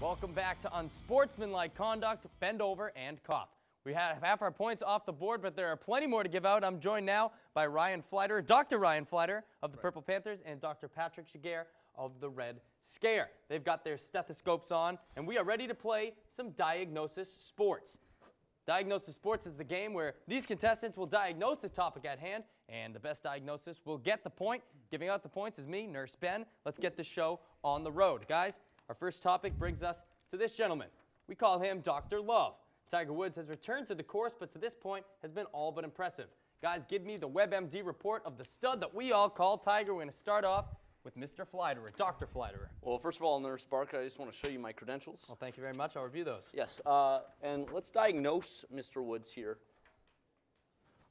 Welcome back to Unsportsmanlike Conduct, Bend Over, and Cough. We have half our points off the board, but there are plenty more to give out. I'm joined now by Ryan Fleiter, Dr. Ryan Fleiter of the Purple Panthers, and Dr. Patrick Shiger of the Red Scare. They've got their stethoscopes on, and we are ready to play some Diagnosis Sports. Diagnosis Sports is the game where these contestants will diagnose the topic at hand, and the best diagnosis will get the point. Giving out the points is me, Nurse Ben. Let's get this show on the road. Guys, our first topic brings us to this gentleman. We call him Dr. Love. Tiger Woods has returned to the course, but to this point has been all but impressive. Guys, give me the WebMD report of the stud that we all call Tiger. We're going to start off with Mr. Fleiterer, Dr. Fleiterer. Well, first of all, Nurse Barker, I just want to show you my credentials. Well, thank you very much. I'll review those. Yes, and let's diagnose Mr. Woods here.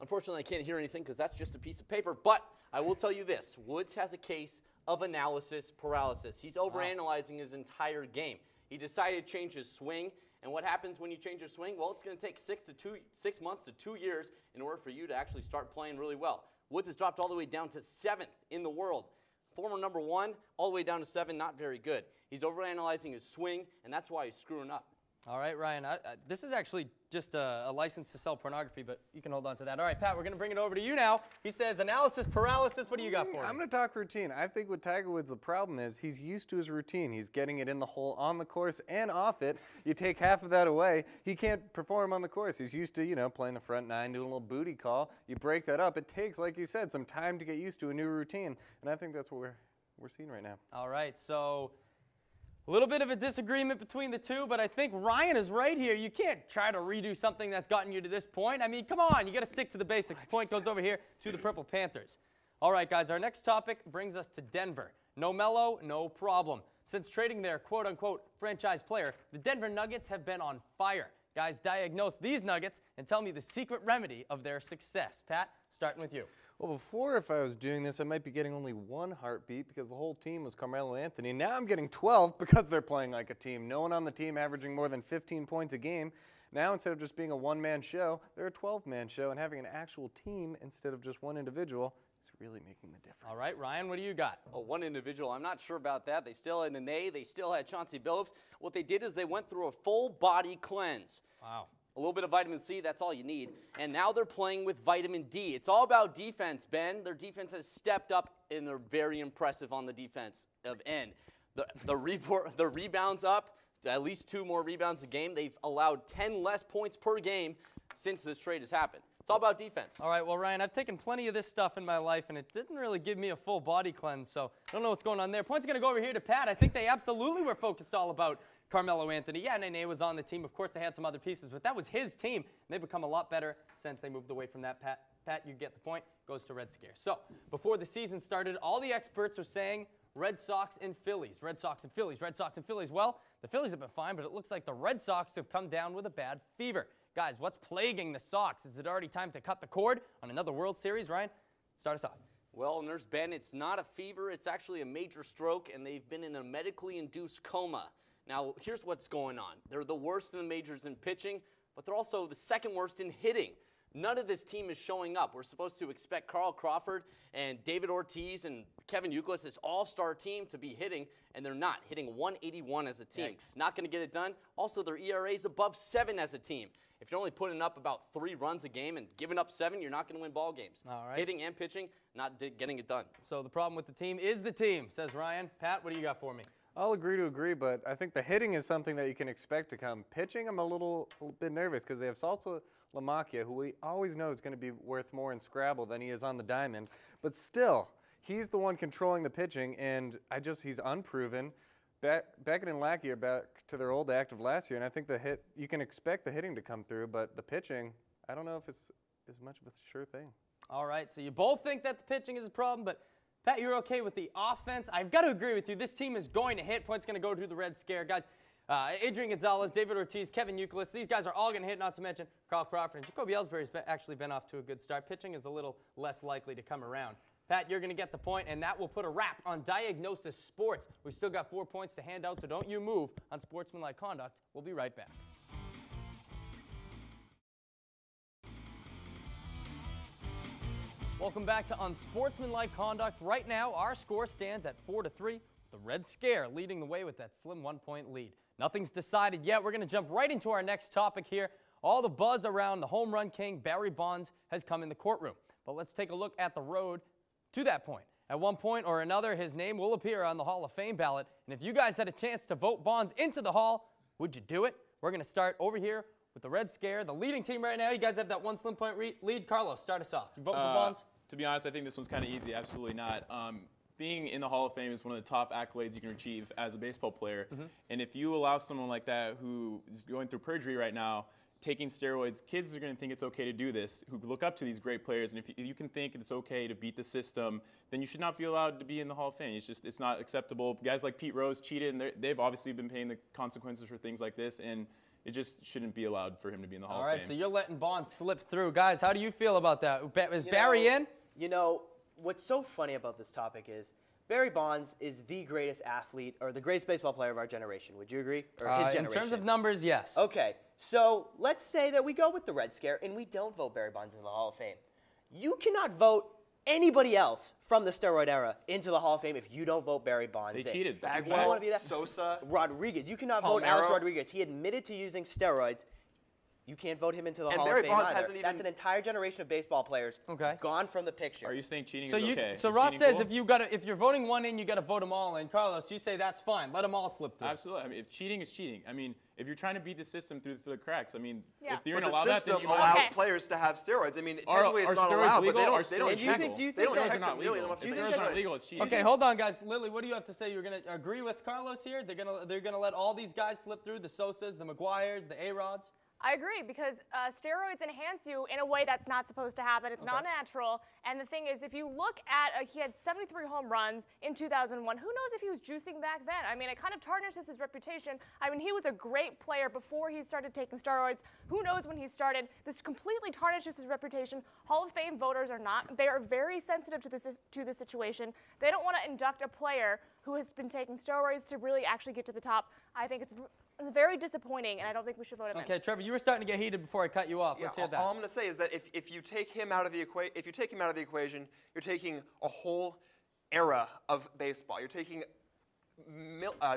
Unfortunately, I can't hear anything because that's just a piece of paper, but I will tell you this. Woods has a case of analysis paralysis. He's overanalyzing his entire game. He decided to change his swing, and what happens when you change your swing? Well, it's going to take 6 months to 2 years in order for you to actually start playing really well. Woods has dropped all the way down to 7th in the world. Former number 1, all the way down to 7, not very good. He's overanalyzing his swing, and that's why he's screwing up. All right, Ryan, this is actually just a license to sell pornography, but you can hold on to that. All right, Pat, we're going to bring it over to you now. He says analysis paralysis. What do you got for me? I'm going to talk routine. I think with Tiger Woods, the problem is he's used to his routine. He's getting it in the hole on the course and off it. You take half of that away, he can't perform on the course. He's used to, playing the front 9, doing a little booty call. You break that up. It takes, like you said, some time to get used to a new routine, and I think that's what we're seeing right now. All right, so a little bit of a disagreement between the two, but I think Ryan is right here. You can't try to redo something that's gotten you to this point. I mean, come on, you got to stick to the basics. Point goes over here to the Purple Panthers. All right, guys, our next topic brings us to Denver. No Melo, no problem. Since trading their quote-unquote franchise player, the Denver Nuggets have been on fire. Guys, diagnose these Nuggets and tell me the secret remedy of their success. Pat, starting with you. Well, before, if I was doing this, I might be getting only 1 heartbeat because the whole team was Carmelo Anthony. Now I'm getting 12 because they're playing like a team. No one on the team averaging more than 15 points a game. Now, instead of just being a one-man show, they're a 12-man show, and having an actual team instead of just one individual is really making the difference. All right, Ryan, what do you got? Oh, one individual. I'm not sure about that. They still had Nene. They still had Chauncey Billups. What they did is they went through a full-body cleanse. Wow. A little bit of vitamin C, that's all you need. And now they're playing with vitamin D. It's all about defense, Ben. Their defense has stepped up, and they're very impressive on the defense end. The rebounds up, at least 2 more rebounds a game. They've allowed 10 less points per game since this trade has happened. It's all about defense. All right, well, Ryan, I've taken plenty of this stuff in my life, and it didn't really give me a full body cleanse, so I don't know what's going on there. Point's going to go over here to Pat. I think they absolutely were focused all about Carmelo Anthony. Yeah, Nene was on the team. Of course, they had some other pieces, but that was his team, and they've become a lot better since they moved away from that. Pat, you get the point. Goes to Red Scare. So, before the season started, all the experts are saying Red Sox and Phillies. Red Sox and Phillies. Red Sox and Phillies. Well, the Phillies have been fine, but it looks like the Red Sox have come down with a bad fever. Guys, what's plaguing the Sox? Is it already time to cut the cord on another World Series? Ryan, start us off. Well, Nurse Ben, it's not a fever. It's actually a major stroke, and they've been in a medically induced coma. Now, here's what's going on. They're the worst in the majors in pitching, but they're also the second worst in hitting. None of this team is showing up. We're supposed to expect Carl Crawford and David Ortiz and Kevin Youkilis, this all-star team, to be hitting, and they're not. Hitting 181 as a team. Yikes. Not going to get it done. Also, their ERA is above 7 as a team. If you're only putting up about 3 runs a game and giving up 7, you're not going to win ball games. All right. Hitting and pitching, not getting it done. So the problem with the team is the team, says Ryan. Pat, what do you got for me? I'll agree to agree, but I think the hitting is something that you can expect to come. Pitching, I'm a little bit nervous because they have Salsa Lamacchia, who we always know is going to be worth more in Scrabble than he is on the diamond. But still, he's the one controlling the pitching, and he's unproven. Beckett and Lackey are back to their old act of last year, and I think you can expect the hitting to come through, but the pitching, I don't know if it's as much of a sure thing. All right, so you both think that the pitching is a problem, but Pat, you're okay with the offense. I've got to agree with you. This team is going to hit. Point's going to go to the Red Scare. Guys, Adrian Gonzalez, David Ortiz, Kevin Youkilis, these guys are all going to hit, not to mention Carl Crawford. And Jacoby Ellsbury's actually been off to a good start. Pitching is a little less likely to come around. Pat, you're going to get the point, and that will put a wrap on Diagnosis Sports. We've still got 4 points to hand out, so don't you move on Sportsmanlike Conduct. We'll be right back. Welcome back to Unsportsmanlike Conduct. Right now, our score stands at 4-3. The Red Scare leading the way with that slim 1-point lead. Nothing's decided yet. We're going to jump right into our next topic here. All the buzz around the home run king, Barry Bonds, has come in the courtroom. But let's take a look at the road to that point. At one point or another, his name will appear on the Hall of Fame ballot. And if you guys had a chance to vote Bonds into the Hall, would you do it? We're going to start over here with the Red Scare, the leading team right now. You guys have that one slim point lead. Carlos, start us off. You voting for Bonds? To be honest, I think this one's kind of easy. Absolutely not. Being in the Hall of Fame is one of the top accolades you can achieve as a baseball player. And if you allow someone like that who is going through perjury right now, taking steroids, kids are going to think it's okay to do this, who look up to these great players. And if you can think it's okay to beat the system, then you should not be allowed to be in the Hall of Fame. It's not acceptable. Guys like Pete Rose cheated, and they've obviously been paying the consequences for things like this. And it just shouldn't be allowed for him to be in the Hall of Fame. All right, so you're letting Bonds slip through. Guys, how do you feel about that? Is Barry in? You know, what's so funny about this topic is Barry Bonds is the greatest athlete or the greatest baseball player of our generation. Would you agree? Or his generation? In terms of numbers, yes. Okay, so let's say that we go with the Red Scare and we don't vote Barry Bonds into the Hall of Fame. You cannot vote anybody else from the steroid era into the Hall of Fame if you don't vote Barry Bonds They cheated. You don't want to be that. Sosa, Rodriguez. You cannot vote Alex Rodriguez. He admitted to using steroids. You can't vote him into the Hall of Fame either. That's an entire generation of baseball players gone from the picture. Are you saying cheating is okay? So Ross says cool? if you're voting one in, you got to vote them all in. Carlos, you say that's fine. Let them all slip through. Absolutely. I mean, if cheating is cheating. I mean, if you're trying to beat the system through the cracks, I mean, if you're going to allow that, then you allows players to have steroids. I mean, technically it's not allowed, but they don't check. Do you think they're not legal? If steroids aren't legal, it's cheating. Okay, hold on, guys. Lily, what do you have to say? You're going to agree with Carlos here? They're gonna let all these guys slip through, the Sosas, the McGuires, the A-Rods? I agree, because steroids enhance you in a way that's not supposed to happen. It's not natural. And the thing is, if you look at, he had 73 home runs in 2001. Who knows if he was juicing back then? I mean, it kind of tarnishes his reputation. I mean, he was a great player before he started taking steroids. Who knows when he started? This completely tarnishes his reputation. Hall of Fame voters are not. They are very sensitive to this situation. They don't want to induct a player who has been taking steroids to really actually get to the top. I think it's very disappointing, and I don't think we should vote him in. Okay, Trevor, you were starting to get heated before I cut you off. Let's hear that. All I'm going to say is that if you take him out of the equation, you're taking a whole era of baseball. You're taking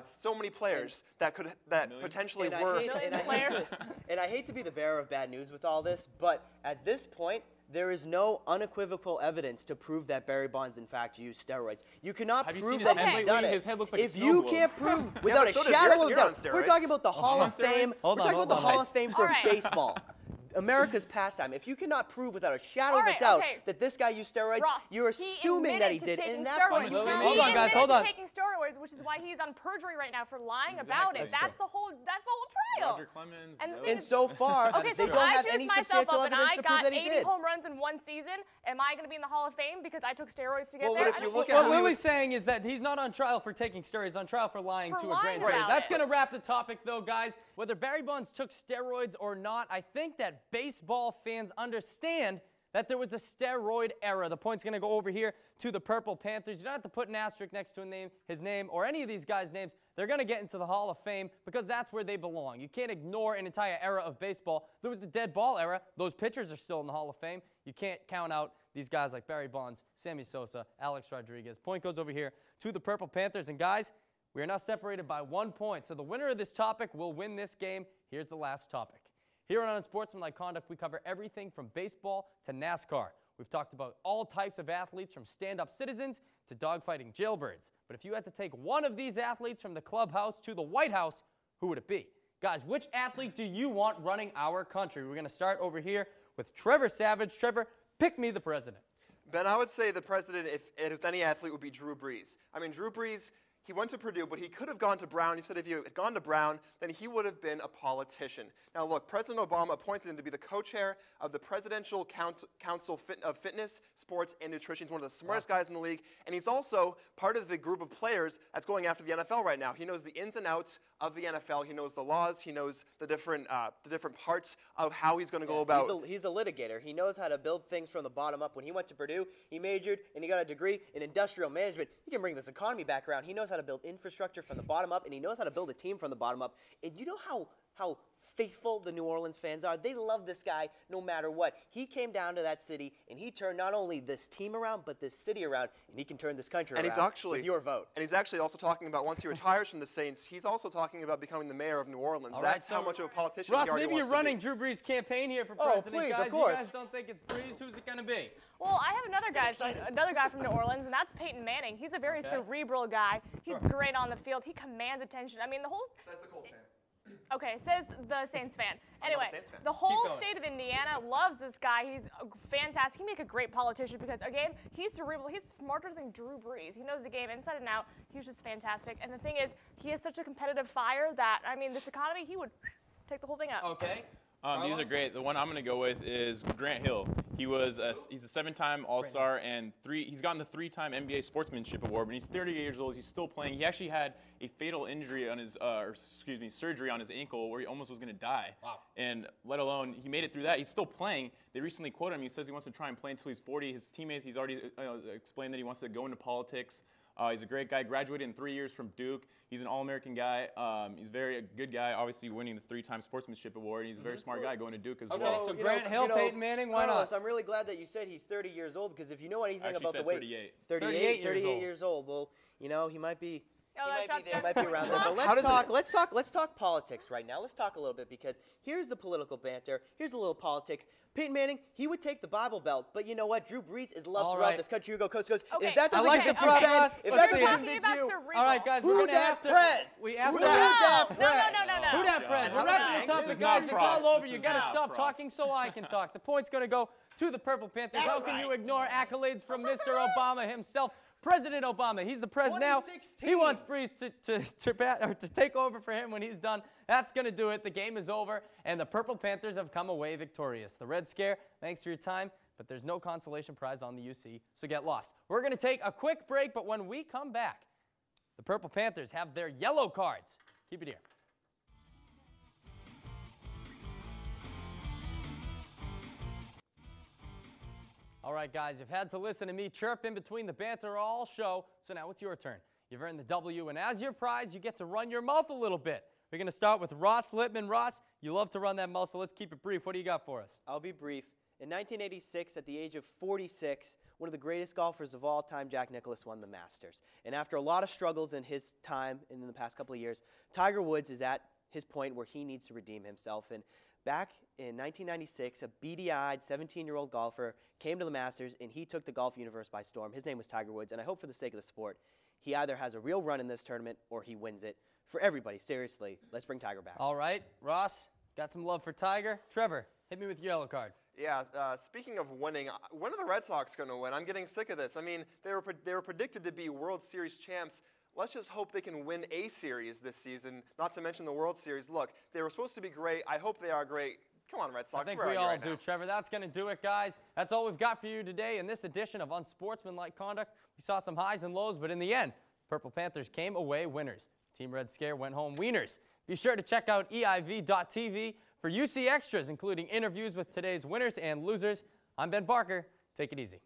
so many players that potentially were. And I hate to be the bearer of bad news with all this, but at this point, there is no unequivocal evidence to prove that Barry Bonds, in fact, used steroids. You cannot prove that he's done it. His head looks like if you can't prove without a shadow of doubt, we're talking about the Hall of Fame. We're talking about the Hall of Fame for baseball. America's pastime. If you cannot prove without a shadow of a doubt that this guy used steroids, Ross, you're assuming that he did. And that point, hold on, guys, hold on. Taking steroids, which is why he's on perjury right now for lying about it. That's the whole trial. Roger Clemens. And so far, they don't have any substantial evidence to prove that he did. I got 80 home runs in one season. Am I going to be in the Hall of Fame because I took steroids to get there? But if you look at what Lily's saying is that he's not on trial for taking steroids, he's on trial for lying to a grand jury. That's going to wrap the topic, though, guys. Whether Barry Bonds took steroids or not, I think that baseball fans understand that there was a steroid era. The point's going to go over here to the Purple Panthers. You don't have to put an asterisk next to his name or any of these guys' names. They're going to get into the Hall of Fame because that's where they belong. You can't ignore an entire era of baseball. There was the dead ball era. Those pitchers are still in the Hall of Fame. You can't count out these guys like Barry Bonds, Sammy Sosa, Alex Rodriguez. Point goes over here to the Purple Panthers. And guys, we are now separated by 1 point. So the winner of this topic will win this game. Here's the last topic. Here on Unsportsmanlike Conduct, we cover everything from baseball to NASCAR. We've talked about all types of athletes, from stand-up citizens to dogfighting jailbirds. But if you had to take one of these athletes from the clubhouse to the White House, who would it be? Guys, which athlete do you want running our country? We're going to start over here with Trevor Savage. Trevor, pick me the president. Ben, I would say the president, if it's any athlete, would be Drew Brees. I mean, Drew Brees, he went to Purdue, but he could have gone to Brown. He said if he had gone to Brown, then he would have been a politician. Now, look, President Obama appointed him to be the co-chair of the Presidential Council of Fitness, Sports, and Nutrition. He's one of the smartest guys in the league, and he's also part of the group of players that's going after the NFL right now. He knows the ins and outs of the NFL. He knows the laws. He knows the different parts of how he's going to go about. He's a litigator. He knows how to build things from the bottom up. When he went to Purdue, he majored and he got a degree in industrial management. He can bring this economy back around. He knows how to build infrastructure from the bottom up, and he knows how to build a team from the bottom up. And you know how faithful the New Orleans fans are. They love this guy no matter what. He came down to that city, and he turned not only this team around, but this city around, and he can turn this country around with your vote. And he's actually also talking about once he retires from the Saints, he's also talking about becoming the mayor of New Orleans. That's how much of a politician Ross, he already maybe you're wants to running be. Drew Brees' campaign here for president, please, guys. of course. You guys don't think it's Brees? Who's it going to be? Well, I have another guy from New Orleans, and that's Peyton Manning. He's a very cerebral guy. He's great on the field. He commands attention. I mean, the whole... Says the Colts fan. Okay, says the Saints fan. Anyway, Saints fan. the whole state of Indiana loves this guy. He's fantastic. He make a great politician because, again, he's cerebral. He's smarter than Drew Brees. He knows the game inside and out. He's just fantastic. And the thing is, he has such a competitive fire that, I mean, this economy, he would take the whole thing up. Okay. These are great. The one I'm going to go with is Grant Hill. He's a 7-time All-Star and he's gotten the 3-time NBA Sportsmanship Award. When he's 38 years old, he's still playing. He actually had a fatal injury on his, surgery on his ankle where he almost was going to die. Wow. And let alone he made it through that. He's still playing. They recently quoted him. He says he wants to try and play until he's 40. His teammates, he's already explained that he wants to go into politics. He's a great guy. Graduated in 3 years from Duke. He's an All-American guy. He's a good guy, obviously winning the 3-time Sportsmanship Award. He's a very smart guy going to Duke as well. Okay, so Grant Hill, Peyton Manning, why Carlos, not? I'm really glad that you said he's 30 years old because if you know anything about the way... 38. 38 years old. Well, you know, he might be... Oh, He that's might be around there. But let's talk politics right now. Let's talk a little bit because here's the political banter. Here's a little politics. Peyton Manning, he would take the Bible Belt, but you know what? Drew Brees is loved throughout this country. You go coast to coast. Okay. If that doesn't I like get the you, prop, Ben, Ross. if Let's that see it. doesn't Talking convince about you, cerebral. All right, guys, we're who going to have dat to... prez? We have Who to... dat No, prez? Who that press? We're How wrapping about the topic, This is guys. not It's props. all over. This You is got to not stop props. talking so I can talk. The point's going to go to the Purple Panthers. How can you ignore accolades from Mr. Obama himself? President Obama, he's the president now. 2016. He wants Brees to take over for him when he's done. That's going to do it. The game is over, and the Purple Panthers have come away victorious. The Red Scare, thanks for your time, but there's no consolation prize on the UC, so get lost. We're going to take a quick break, but when we come back, the Purple Panthers have their yellow cards. Keep it here. All right, guys, you've had to listen to me chirp in between the banter all show, so now it's your turn. You've earned the W, and as your prize, you get to run your mouth a little bit. We're going to start with Ross Lippman. Ross, you love to run that mouth, so let's keep it brief. What do you got for us? I'll be brief. In 1986, at the age of 46, one of the greatest golfers of all time, Jack Nicklaus, won the Masters. And after a lot of struggles in his time in the past couple of years, Tiger Woods is at his point where he needs to redeem himself. And back in 1996, a beady-eyed 17-year-old golfer came to the Masters, and he took the golf universe by storm. His name was Tiger Woods, and I hope for the sake of the sport, he either has a real run in this tournament or he wins it. For everybody, seriously, let's bring Tiger back. All right, Ross, got some love for Tiger. Trevor, hit me with your yellow card. Yeah, speaking of winning, when are the Red Sox going to win? I'm getting sick of this. I mean, they were predicted to be World Series champs. Let's just hope they can win a series this season, not to mention the World Series. Look, they were supposed to be great. I hope they are great. Come on, Red Sox. I think Where we are you all right do, now? Trevor. That's going to do it, guys. That's all we've got for you today in this edition of Unsportsmanlike Conduct. We saw some highs and lows, but in the end, Purple Panthers came away winners. Team Red Scare went home wieners. Be sure to check out eiv.tv for UC Extras, including interviews with today's winners and losers. I'm Ben Parker. Take it easy.